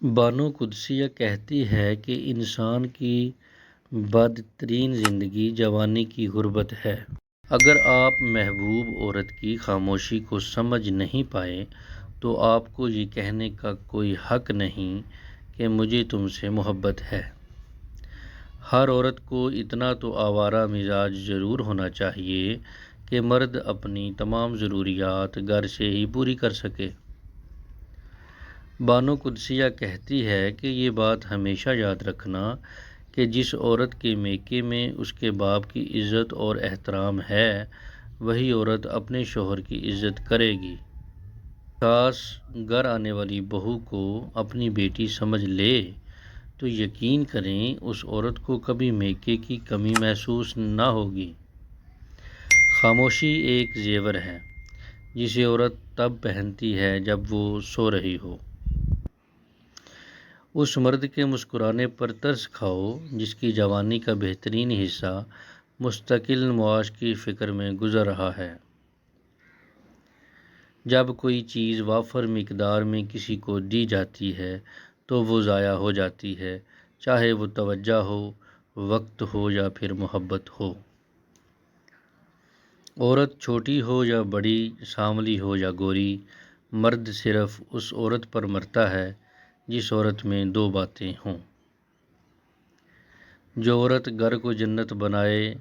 بانو قدسیہ کہتی ہے کہ انسان کی بدترین زندگی جوانی کی غربت ہے۔ اگر آپ محبوب عورت کی خاموشی کو سمجھ نہیں پائے تو آپ کو یہ کہنے کا کوئی حق نہیں کہ مجھے تم سے محبت ہے۔ ہر عورت کو اتنا تو آوارہ مزاج ضرور ہونا چاہیے کہ مرد اپنی تمام ضروریات گھر سے ہی پوری کر سکے۔ بانو قدسیہ کہتی ہے کہ یہ بات ہمیشہ یاد رکھنا کہ جس عورت کے میکے میں اس کے باپ کی عزت اور احترام ہے وہی عورت اپنے شوہر کی عزت کرے گی۔ ساس گھر آنے والی بہو کو اپنی بیٹی سمجھ لے تو یقین کریں اس عورت کو کبھی میکے کی کمی محسوس نہ ہوگی۔ خاموشی ایک زیور ہے جسے عورت تب پہنتی ہے جب وہ سو رہی ہو۔ اس مرد کے مسکرانے پر ترس کھاؤ جس کی جوانی کا بہترین حصہ مستقل معاش کی فکر میں گزر رہا ہے۔ جب کوئی چیز وافر مقدار میں کسی کو دی جاتی ہے تو وہ ضائع ہو جاتی ہے، چاہے وہ توجہ ہو، وقت ہو یا پھر محبت ہو۔ عورت چھوٹی ہو یا بڑی، سانولی ہو یا گوری، مرد صرف اس عورت پر مرتا ہے جس عورت میں دو باتیں ہوں۔ جو عورت گھر کو جنت بنائے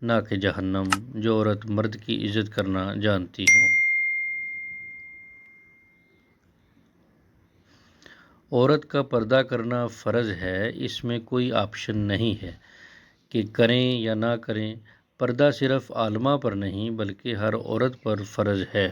نہ کہ جہنم، جو عورت مرد کی عزت کرنا جانتی ہو۔ عورت کا پردہ کرنا فرض ہے، اس میں کوئی آپشن نہیں ہے کہ کریں یا نہ کریں۔ پردہ صرف عالمہ پر نہیں بلکہ ہر عورت پر فرض ہے۔